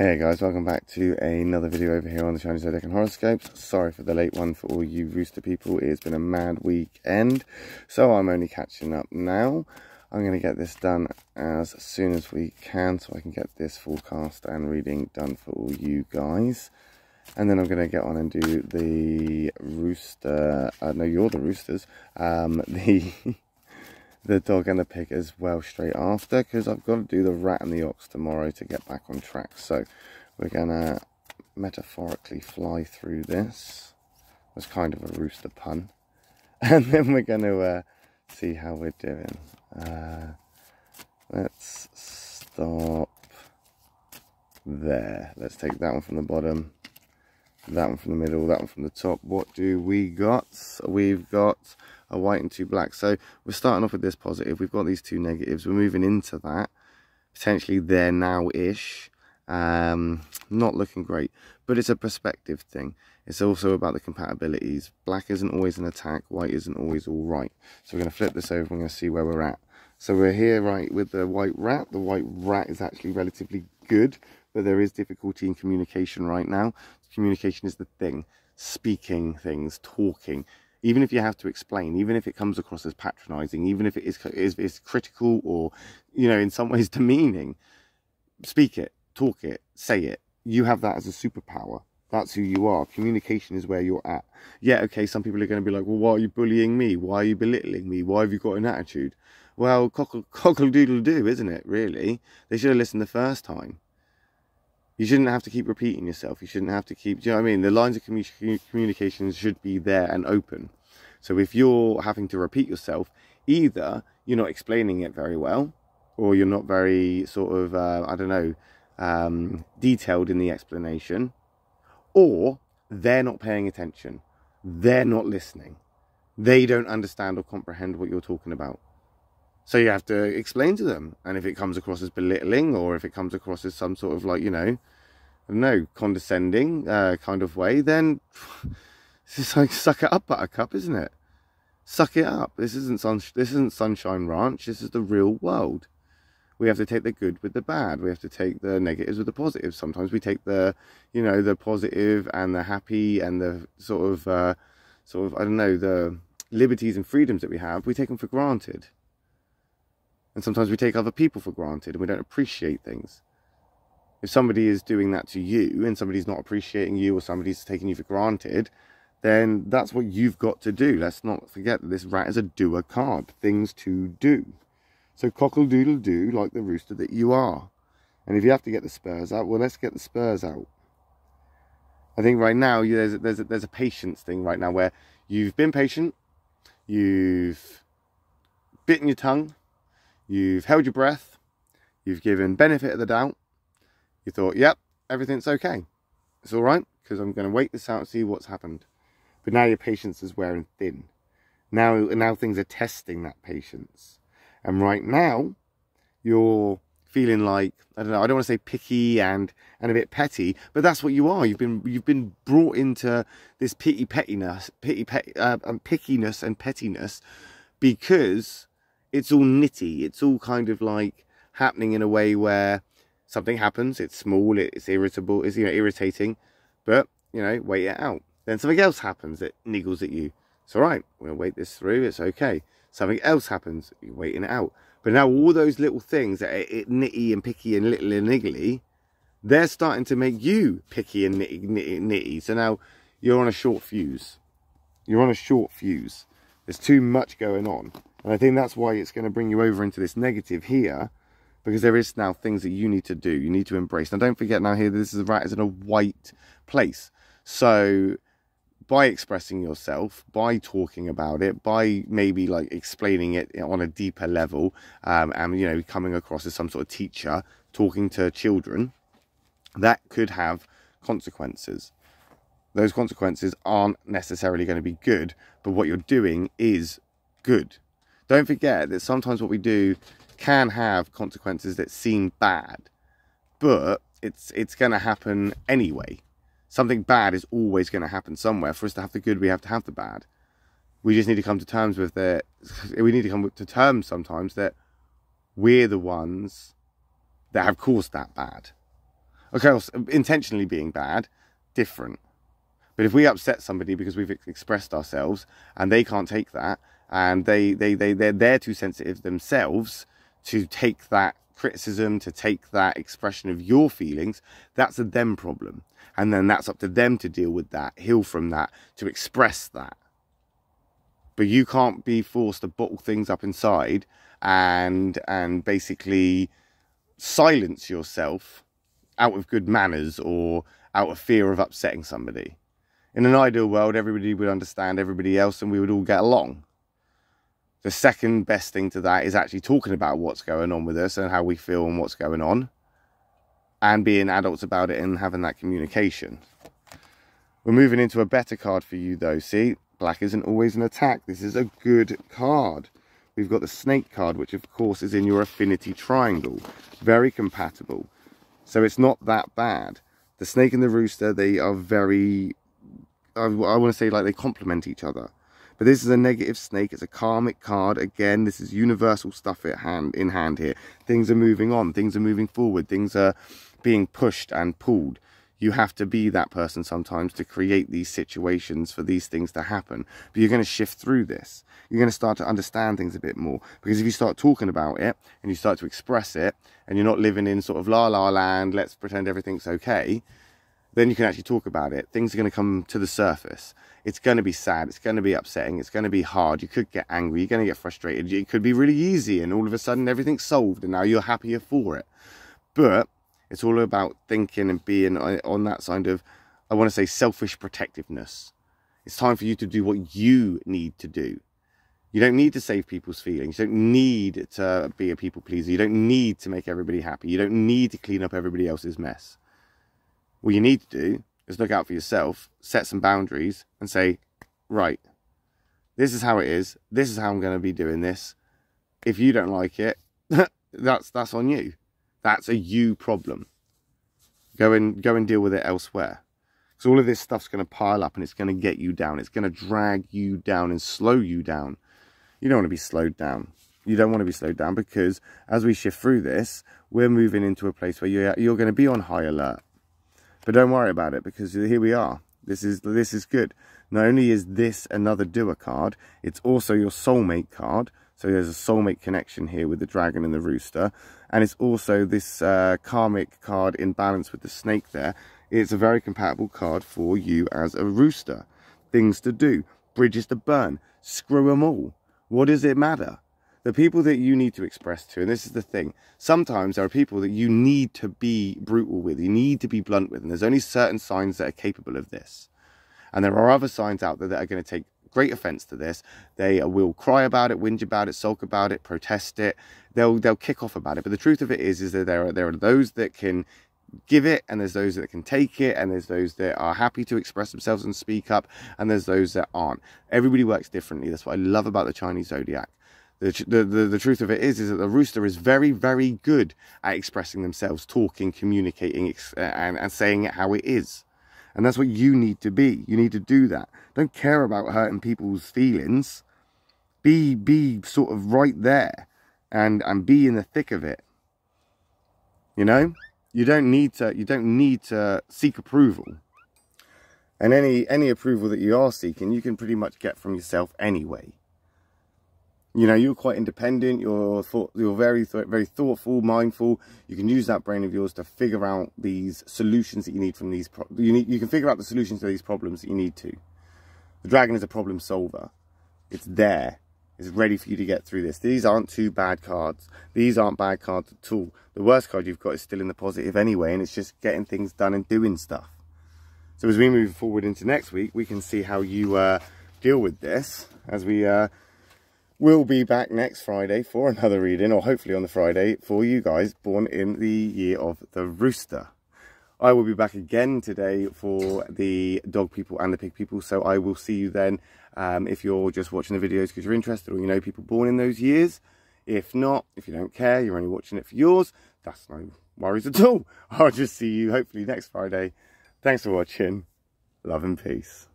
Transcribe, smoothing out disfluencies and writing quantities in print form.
Hey guys, welcome back to another video over here on the Chinese Zodiac and horoscopes. Sorry for the late one for all you rooster people. It's been a mad weekend, so I'm only catching up now. I'm going to get this done as soon as we can so I can get this forecast and reading done for all you guys. And then I'm going to get on and do the rooster, no, you're the roosters, the dog and the pig as well straight after, because I've got to do the rat and the ox tomorrow to get back on track. So we're gonna metaphorically fly through this. That's kind of a rooster pun. And then we're gonna see how we're doing. Let's stop there. Let's take that one from the bottom, that one from the middle, that one from the top. What do we got? We've got a white and two black. So we're starting off with this positive. We've got these two negatives. We're moving into that. Potentially there now-ish. Not looking great. But it's a perspective thing. It's also about the compatibilities. Black isn't always an attack. White isn't always all right. So we're going to flip this over and we're going to see where we're at. So we're here, right, with the white rat. The white rat is actually relatively good, but there is difficulty in communication right now. Communication is the thing. Speaking things, talking. Even if you have to explain, even if it comes across as patronizing, even if it is critical or, you know, in some ways demeaning, speak it, talk it, say it. You have that as a superpower. That's who you are. Communication is where you're at. Yeah, okay, some people are going to be like, well, why are you bullying me? Why are you belittling me? Why have you got an attitude? Well, cockle-doodle-doo, isn't it, really? They should have listened the first time. You shouldn't have to keep repeating yourself. You shouldn't have to keep, do you know what I mean? The lines of communication should be there and open. So if you're having to repeat yourself, either you're not explaining it very well, or you're not very sort of, I don't know, detailed in the explanation, or they're not paying attention. They're not listening. They don't understand or comprehend what you're talking about. So you have to explain to them. And if it comes across as belittling, or if it comes across as some sort of like, you know, I don't know, condescending kind of way, then it's like suck it up, buttercup, isn't it? Suck it up. This isn't Sunshine Ranch. This is the real world. We have to take the good with the bad. We have to take the negatives with the positives. Sometimes we take the, you know, the positive and the happy and the sort of I don't know, the liberties and freedoms that we have. We take them for granted. And sometimes we take other people for granted and we don't appreciate things. If somebody is doing that to you and somebody's not appreciating you or somebody's taking you for granted, then that's what you've got to do. Let's not forget that this rat is a doer card. Things to do. So cockle-doodle-doo like the rooster that you are. And if you have to get the spurs out, well, let's get the spurs out. I think right now there's a patience thing right now where you've been patient, you've bitten your tongue, you've held your breath, you've given benefit of the doubt, you thought, yep, everything's okay. It's all right, because I'm going to wait this out and see what's happened. But now your patience is wearing thin. Now things are testing that patience. And right now, you're feeling like, I don't know, I don't want to say picky and a bit petty, but that's what you are. You've been brought into this pickiness and pettiness because it's all nitty. It's all kind of like happening in a way where something happens. It's small. It's irritable. It's, you know, irritating. But, you know, wait it out. Then something else happens that niggles at you. It's all right. We'll wait this through. It's okay. Something else happens. You're waiting it out. But now all those little things that are nitty and picky and little and niggly, they're starting to make you picky and nitty. So now you're on a short fuse. You're on a short fuse. There's too much going on. And I think that's why it's going to bring you over into this negative here, because there is now things that you need to do. You need to embrace. Now, don't forget now here, this is a rat is in a white place. So by expressing yourself, by talking about it, by maybe like explaining it on a deeper level, and, you know, coming across as some sort of teacher, talking to children, that could have consequences. Those consequences aren't necessarily going to be good, but what you're doing is good. Don't forget that sometimes what we do can have consequences that seem bad, but it's going to happen anyway. Something bad is always going to happen somewhere. For us to have the good, we have to have the bad. We just need to come to terms with it. We need to come to terms sometimes that we're the ones that have caused that bad. Okay, well, intentionally being bad, different. But if we upset somebody because we've expressed ourselves and they can't take that, and they're too sensitive themselves to take that criticism, to take that expression of your feelings, that's a them problem. And then that's up to them to deal with that, heal from that, to express that. But you can't be forced to bottle things up inside and basically silence yourself out of good manners or out of fear of upsetting somebody. In an ideal world, everybody would understand everybody else and we would all get along. The second best thing to that is actually talking about what's going on with us and how we feel and what's going on, and being adults about it and having that communication. We're moving into a better card for you though. See, black isn't always an attack. This is a good card. We've got the snake card, which of course is in your affinity triangle. Very compatible. So it's not that bad. The snake and the rooster, they are very, I want to say, like, they complement each other. But this is a negative snake. It's a karmic card. Again, this is universal stuff in hand here. Things are moving on. Things are moving forward. Things are being pushed and pulled. You have to be that person sometimes to create these situations for these things to happen. But you're going to shift through this. You're going to start to understand things a bit more. Because if you start talking about it and you start to express it, and you're not living in sort of la-la land, let's pretend everything's okay, then you can actually talk about it. Things are going to come to the surface. It's going to be sad. It's going to be upsetting. It's going to be hard. You could get angry. You're going to get frustrated. It could be really easy and all of a sudden everything's solved and now you're happier for it. But it's all about thinking and being on that side of, I want to say, selfish protectiveness. It's time for you to do what you need to do. You don't need to save people's feelings. You don't need to be a people pleaser. You don't need to make everybody happy. You don't need to clean up everybody else's mess. What you need to do is look out for yourself, set some boundaries and say, right, this is how it is. This is how I'm going to be doing this. If you don't like it, that's on you. That's a you problem. Go and deal with it elsewhere. So all of this stuff's going to pile up and it's going to get you down. It's going to drag you down and slow you down. You don't want to be slowed down. You don't want to be slowed down because as we shift through this, we're moving into a place where you're going to be on high alert. But don't worry about it because here we are. This is good. Not only is this another doer card, it's also your soulmate card. So there's a soulmate connection here with the dragon and the rooster. And it's also this karmic card in balance with the snake there. It's a very compatible card for you as a rooster. Things to do, bridges to burn, screw them all. What does it matter? The people that you need to express to, and this is the thing, sometimes there are people that you need to be brutal with, you need to be blunt with, and there's only certain signs that are capable of this. And there are other signs out there that are going to take great offense to this. They will cry about it, whinge about it, sulk about it, protest it. They'll kick off about it. But the truth of it is that there are those that can give it, and there's those that can take it, and there's those that are happy to express themselves and speak up, and there's those that aren't. Everybody works differently. That's what I love about the Chinese Zodiac. The truth of it is that the rooster is very, very good at expressing themselves, talking, communicating, and saying it how it is. And that's what you need to be. You need to do that. Don't care about hurting people's feelings. Be sort of right there and be in the thick of it. You know? You don't need to seek approval. And any approval that you are seeking, you can pretty much get from yourself anyway. You know, you're quite independent, you're very thoughtful, mindful. You can use that brain of yours to figure out these solutions that you need from these you can figure out the solutions to these problems that you need to. The dragon is a problem solver. It's there. It's ready for you to get through this. These aren't two bad cards. These aren't bad cards at all. The worst card you've got is still in the positive anyway, and it's just getting things done and doing stuff. So as we move forward into next week, we can see how you deal with this as we we'll be back next Friday for another reading, or hopefully on the Friday, for you guys born in the year of the rooster. I will be back again today for the dog people and the pig people, so I will see you then if you're just watching the videos because you're interested or you know people born in those years. If not, if you don't care, you're only watching it for yours, that's no worries at all. I'll just see you hopefully next Friday. Thanks for watching. Love and peace.